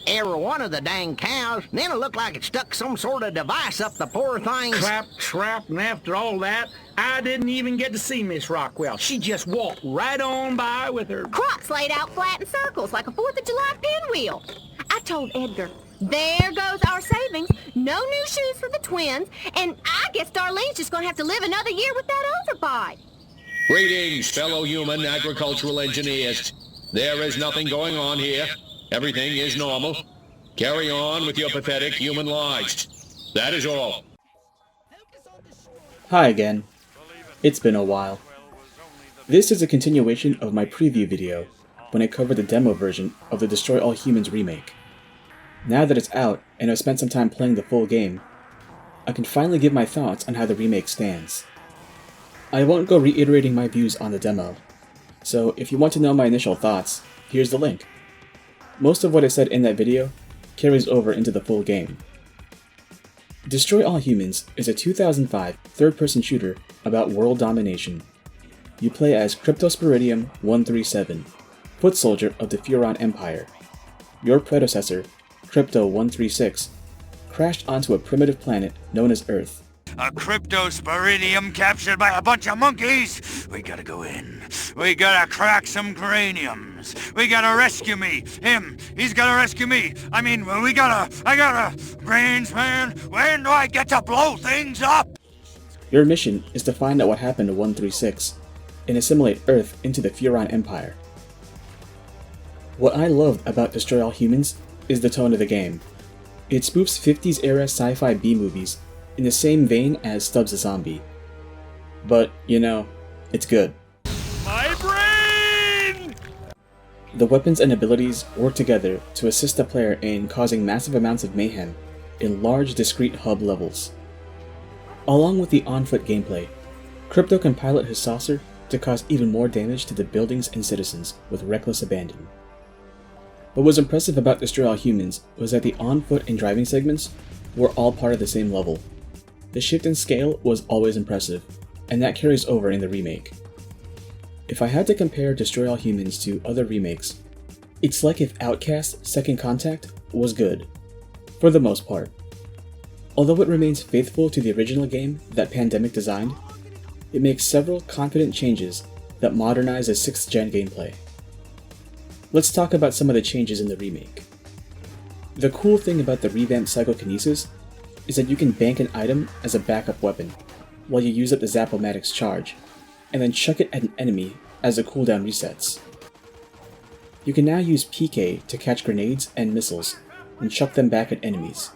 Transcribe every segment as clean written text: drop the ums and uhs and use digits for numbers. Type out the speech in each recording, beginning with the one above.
every one of the dang cows, and then it looked like it stuck some sort of device up the poor thing's... Claptrap, and after all that, I didn't even get to see Miss Rockwell. She just walked right on by with her... crops laid out flat in circles like a 4th of July pinwheel. I told Edgar, there goes our savings, no new shoes for the twins, and I guess Darlene's just gonna have to live another year with that overbite. Greetings, fellow human agricultural engineers. There is nothing going on here. Everything is normal. Carry on with your pathetic human lives. That is all. Hi again. It's been a while. This is a continuation of my preview video when I covered the demo version of the Destroy All Humans remake. Now that it's out and I've spent some time playing the full game, I can finally give my thoughts on how the remake stands. I won't go reiterating my views on the demo, so if you want to know my initial thoughts, here's the link. Most of what I said in that video carries over into the full game. Destroy All Humans is a 2005 third-person shooter about world domination. You play as Cryptosporidium 137, foot soldier of the Furon Empire. Your predecessor, Crypto 136, crashed onto a primitive planet known as Earth. A Cryptosporidium captured by a bunch of monkeys? We gotta go in. We gotta crack some craniums. We gotta rescue me. Him. He's gotta rescue me. I gotta... Brains, man. When do I get to blow things up? Your mission is to find out what happened to 136 and assimilate Earth into the Furon Empire. What I loved about Destroy All Humans is the tone of the game. It spoofs 50s era sci-fi B-movies in the same vein as Stubbs the Zombie. But, you know, it's good. My brain! The weapons and abilities work together to assist the player in causing massive amounts of mayhem in large discrete hub levels. Along with the on-foot gameplay, Crypto can pilot his saucer to cause even more damage to the buildings and citizens with reckless abandon. What was impressive about Destroy All Humans was that the on-foot and driving segments were all part of the same level. The shift in scale was always impressive, and that carries over in the remake. If I had to compare Destroy All Humans to other remakes, it's like if Outcast Second Contact was good, for the most part. Although it remains faithful to the original game that Pandemic designed, it makes several confident changes that modernize a 6th gen gameplay. Let's talk about some of the changes in the remake. The cool thing about the revamped Psychokinesis is that you can bank an item as a backup weapon, while you use up the Zap-O-Matic's charge, and then chuck it at an enemy as the cooldown resets. You can now use PK to catch grenades and missiles, and chuck them back at enemies.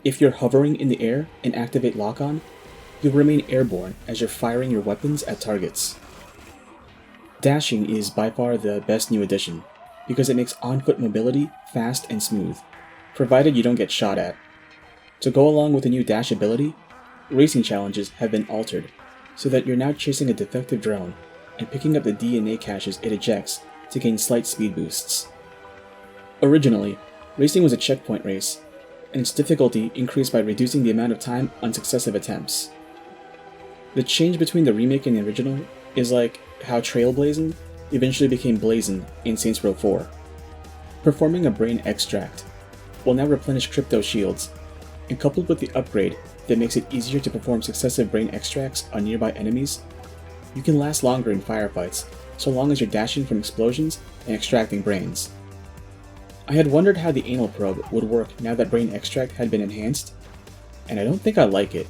If you're hovering in the air and activate lock-on, you'll remain airborne as you're firing your weapons at targets. Dashing is by far the best new addition, because it makes on-foot mobility fast and smooth, provided you don't get shot at. To go along with the new dash ability, racing challenges have been altered, so that you're now chasing a defective drone and picking up the DNA caches it ejects to gain slight speed boosts. Originally, racing was a checkpoint race, and its difficulty increased by reducing the amount of time on successive attempts. The change between the remake and the original is like how Trailblazing eventually became Blazing in Saints Row 4. Performing a brain extract will now replenish crypto shields, and coupled with the upgrade that makes it easier to perform successive brain extracts on nearby enemies, you can last longer in firefights so long as you're dashing from explosions and extracting brains. I had wondered how the anal probe would work now that brain extract had been enhanced, and I don't think I like it.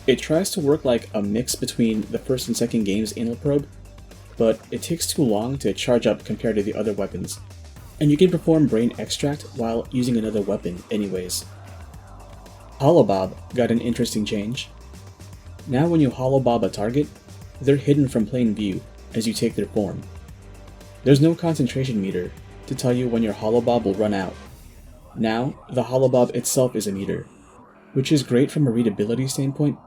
It tries to work like a mix between the first and second game's anal probe, but it takes too long to charge up compared to the other weapons, and you can perform brain extract while using another weapon anyways. Holobob got an interesting change. Now when you holobob a target, they're hidden from plain view as you take their form. There's no concentration meter to tell you when your holobob will run out. Now, the holobob itself is a meter, which is great from a readability standpoint,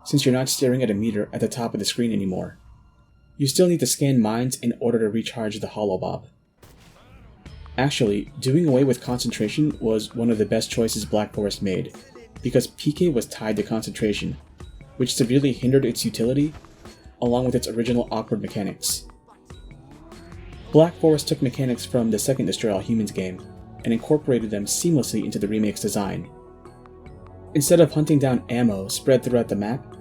since you're not staring at a meter at the top of the screen anymore. You still need to scan mines in order to recharge the holobob. Actually, doing away with concentration was one of the best choices Black Forest made, because PK was tied to concentration, which severely hindered its utility, along with its original awkward mechanics. Black Forest took mechanics from the second Destroy All Humans game, and incorporated them seamlessly into the remake's design. Instead of hunting down ammo spread throughout the map,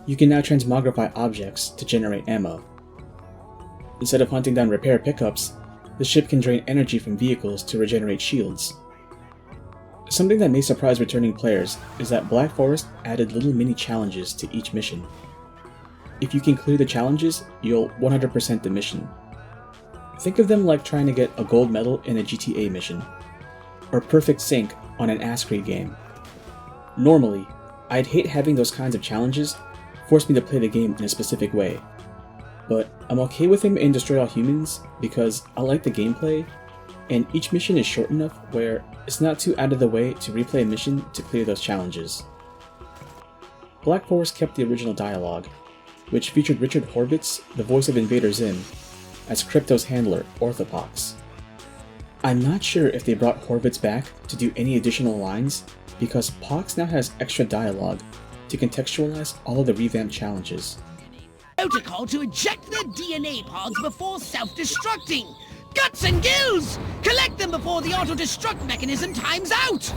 you can now transmogrify objects to generate ammo. Instead of hunting down repair pickups, the ship can drain energy from vehicles to regenerate shields. Something that may surprise returning players is that Black Forest added little mini challenges to each mission. If you can clear the challenges, you'll 100% the mission. Think of them like trying to get a gold medal in a GTA mission, or perfect sync on an Ascree game. Normally, I'd hate having those kinds of challenges force me to play the game in a specific way, but I'm okay with them in Destroy All Humans because I like the gameplay, and each mission is short enough where it's not too out of the way to replay a mission to clear those challenges. Black Forest kept the original dialogue, which featured Richard Horvitz, the voice of Invader Zim, as Crypto's handler, Orthopox. I'm not sure if they brought Horvitz back to do any additional lines, because Pox now has extra dialogue to contextualize all of the revamped challenges. Protocol to eject their DNA pods before self-destructing! Guts and gills! Collect them before the auto-destruct mechanism times out!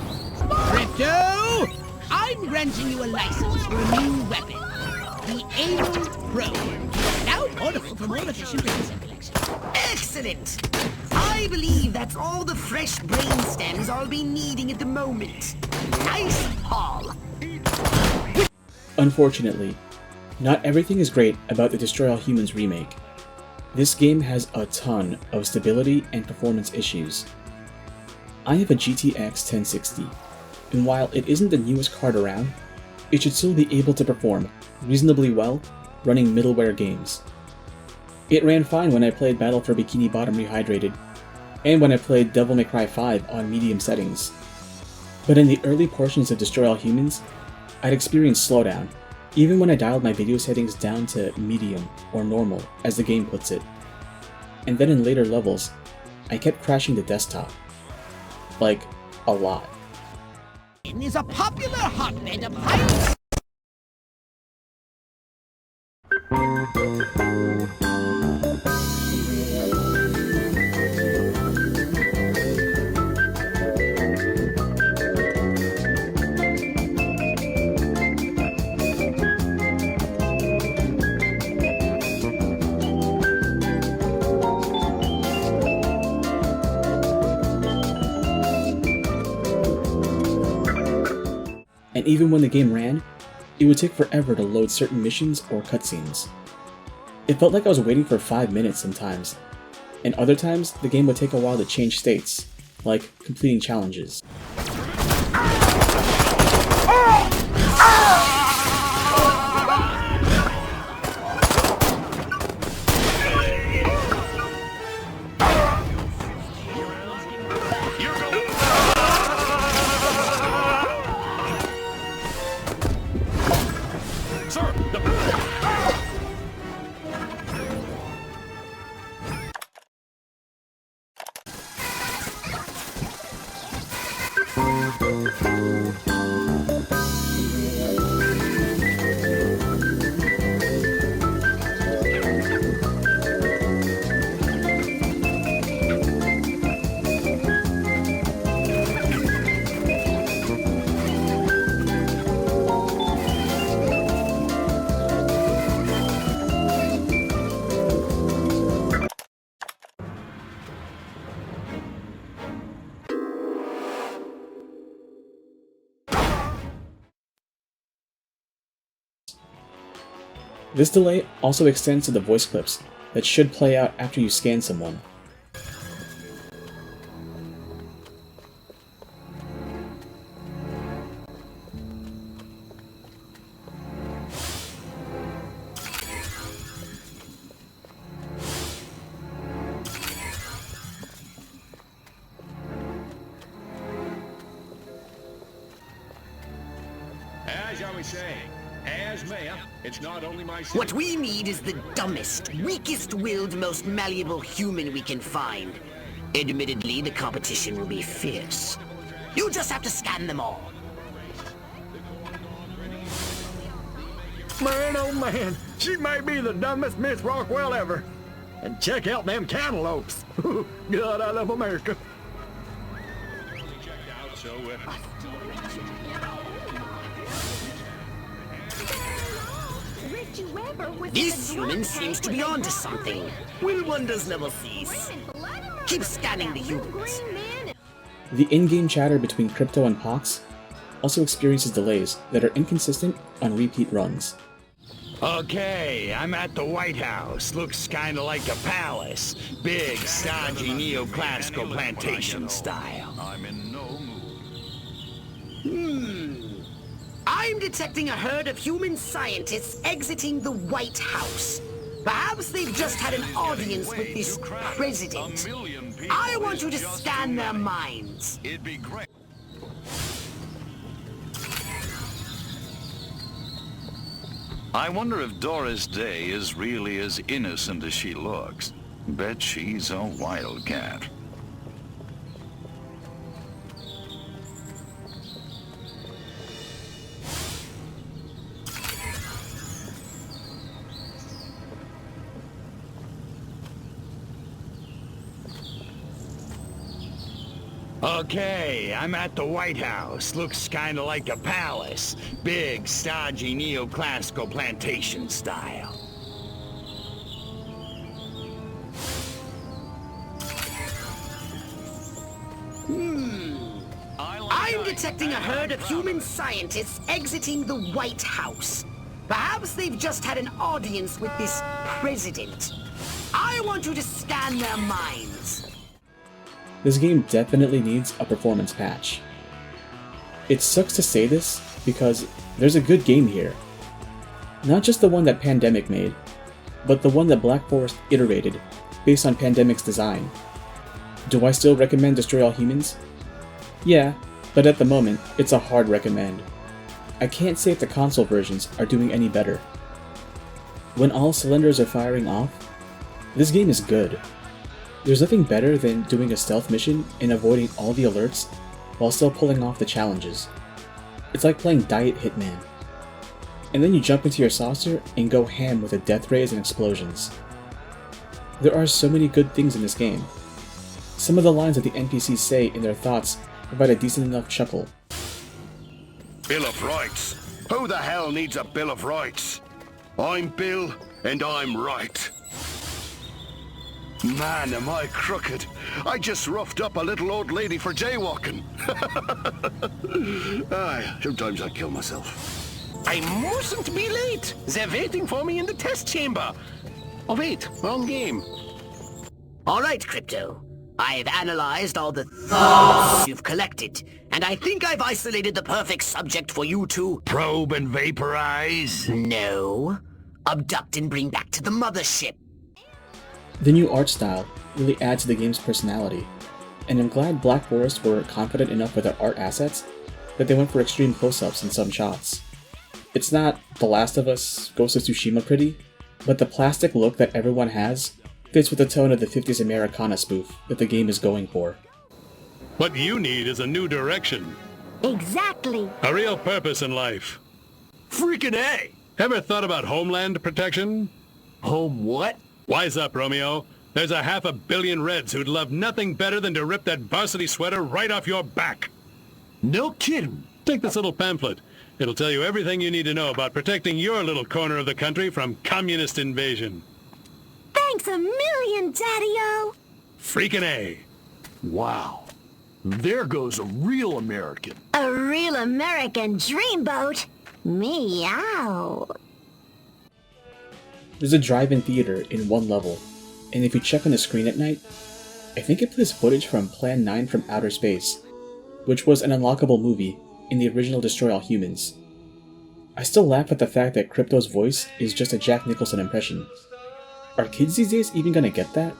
Crypto! I'm granting you a license for a new weapon. The Able Pro. Now portable for more efficient brain collection. Excellent! I believe that's all the fresh brain stems I'll be needing at the moment. Nice haul! Unfortunately, not everything is great about the Destroy All Humans remake. This game has a ton of stability and performance issues. I have a GTX 1060, and while it isn't the newest card around, it should still be able to perform reasonably well running middleware games. It ran fine when I played Battle for Bikini Bottom Rehydrated, and when I played Devil May Cry 5 on medium settings. But in the early portions of Destroy All Humans, I'd experienced slowdown, even when I dialed my video settings down to medium or normal, as the game puts it. And then in later levels, I kept crashing the desktop. Like, a lot. Is a popular hotbed of high... And even when the game ran, it would take forever to load certain missions or cutscenes. It felt like I was waiting for 5 minutes sometimes, and other times the game would take a while to change states, like completing challenges. This delay also extends to the voice clips that should play out after you scan someone. As I was saying, as mayor, it's not only my... What we need is the dumbest, weakest-willed, most malleable human we can find. Admittedly, the competition will be fierce. You just have to scan them all. Man, oh man, she may be the dumbest Miss Rockwell ever. And check out them cantaloupes. God, I love America. This human seems to be onto something. Will wonders never cease? Keep scanning the humans. The in-game chatter between Crypto and Pox also experiences delays that are inconsistent on repeat runs. Okay, I'm at the White House. Looks kinda like a palace. Big, stodgy, neoclassical plantation style. I'm in no mood. I'm detecting a herd of human scientists exiting the White House. Perhaps they've just had an audience with this president. I want you to scan their minds. It'd be great. I wonder if Doris Day is really as innocent as she looks. Bet she's a wildcat. Okay, I'm at the White House. Looks kinda like a palace. Big, stodgy, neoclassical plantation style. I'm detecting a herd of human scientists exiting the White House. Perhaps they've just had an audience with this president. I want you to scan their minds. This game definitely needs a performance patch. It sucks to say this, because there's a good game here. Not just the one that Pandemic made, but the one that Black Forest iterated, based on Pandemic's design. Do I still recommend Destroy All Humans? Yeah, but at the moment, it's a hard recommend. I can't say if the console versions are doing any better. When all cylinders are firing off, this game is good. There's nothing better than doing a stealth mission and avoiding all the alerts while still pulling off the challenges. It's like playing Diet Hitman. And then you jump into your saucer and go ham with the death rays and explosions. There are so many good things in this game. Some of the lines that the NPCs say in their thoughts provide a decent enough chuckle. Bill of Rights. Who the hell needs a Bill of Rights? I'm Bill, and I'm right. Man, am I crooked. I just roughed up a little old lady for jaywalking. Aye, sometimes I kill myself. I mustn't be late. They're waiting for me in the test chamber. Oh wait, wrong game. All right, Crypto. I've analyzed all the thoughts you've collected, and I think I've isolated the perfect subject for you to... Probe and vaporize? No. Abduct and bring back to the mothership. The new art style really adds to the game's personality, and I'm glad Black Forest were confident enough with their art assets that they went for extreme close-ups in some shots. It's not The Last of Us, Ghost of Tsushima pretty, but the plastic look that everyone has fits with the tone of the 50s Americana spoof that the game is going for. What you need is a new direction. Exactly. A real purpose in life. Freaking A! Ever thought about homeland protection? Home what? Wise up, Romeo. There's a 500 million Reds who'd love nothing better than to rip that varsity sweater right off your back. No kidding. Take this little pamphlet. It'll tell you everything you need to know about protecting your little corner of the country from communist invasion. Thanks a million, Daddy-O. Freaking A. Wow. There goes a real American. A real American dreamboat. Meow. There's a drive-in theater in one level, and if you check on the screen at night, I think it plays footage from Plan 9 from Outer Space, which was an unlockable movie in the original Destroy All Humans. I still laugh at the fact that Crypto's voice is just a Jack Nicholson impression. Are kids these days even gonna get that?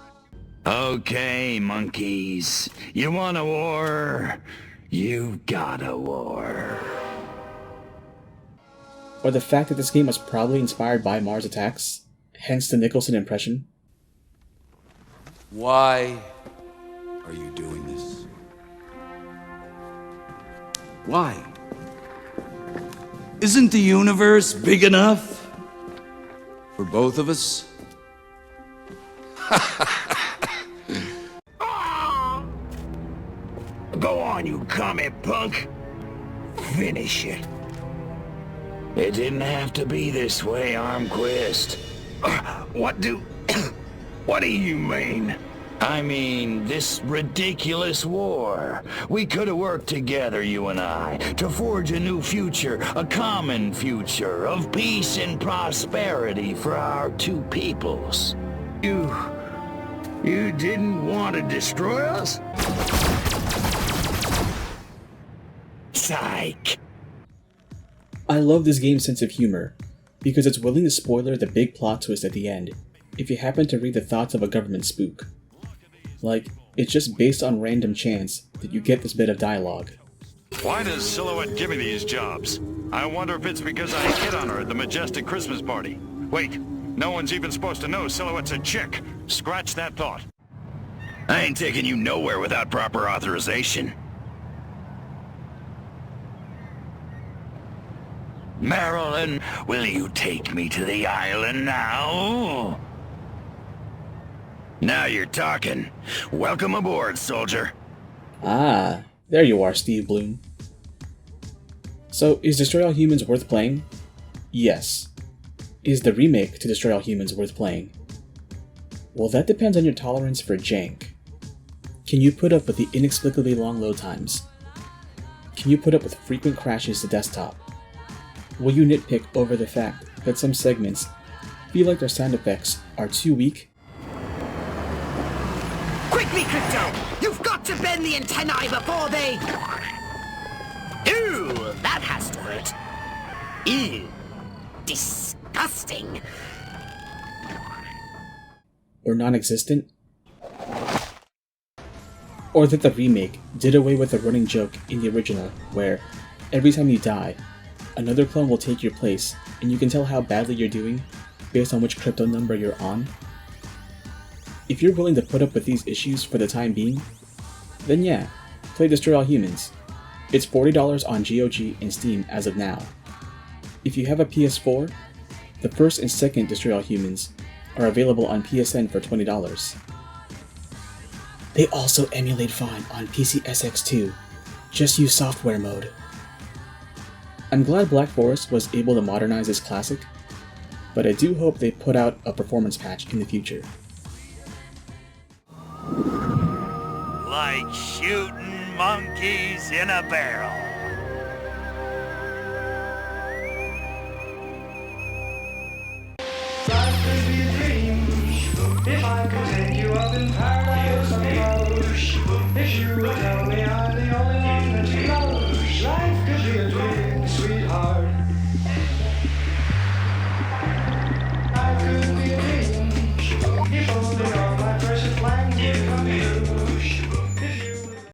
Okay, monkeys. You want a war? You've got a war. Or the fact that this game was probably inspired by Mars Attacks, hence the Nicholson impression. Why are you doing this? Why? Isn't the universe big enough for both of us? Go on, you commie punk. Finish it. It didn't have to be this way, Armquist. What do you mean? I mean, this ridiculous war. We could have worked together, you and I, to forge a new future, a common future of peace and prosperity for our two peoples. You didn't want to destroy us? Psych. I love this game's sense of humor, because it's willing to spoiler the big plot twist at the end if you happen to read the thoughts of a government spook. Like, it's just based on random chance that you get this bit of dialogue. Why does Silhouette give me these jobs? I wonder if it's because I hit on her at the Majestic Christmas party. Wait, no one's even supposed to know Silhouette's a chick. Scratch that thought. I ain't taking you nowhere without proper authorization. Marilyn, will you take me to the island now? Now you're talking. Welcome aboard, soldier. Ah, there you are, Steve Bloom. So, is Destroy All Humans worth playing? Yes. Is the remake to Destroy All Humans worth playing? Well, that depends on your tolerance for jank. Can you put up with the inexplicably long load times? Can you put up with frequent crashes to desktop? Will you nitpick over the fact that some segments feel like their sound effects are too weak? Quickly, Crypto! You've got to bend the antennae before they... Ew, that has to hurt. Ew. Disgusting. Or non-existent? Or that the remake did away with the running joke in the original where, every time you die, another clone will take your place and you can tell how badly you're doing based on which crypto number you're on? If you're willing to put up with these issues for the time being, then yeah, play Destroy All Humans. It's $40 on GOG and Steam as of now. If you have a PS4, the first and second Destroy All Humans are available on PSN for $20. They also emulate fine on PCSX2, just use software mode. I'm glad Black Forest was able to modernize this classic, but I do hope they put out a performance patch in the future. Like shooting monkeys in a barrel. Life could be a dream if I could take you up in paradise. If you would tell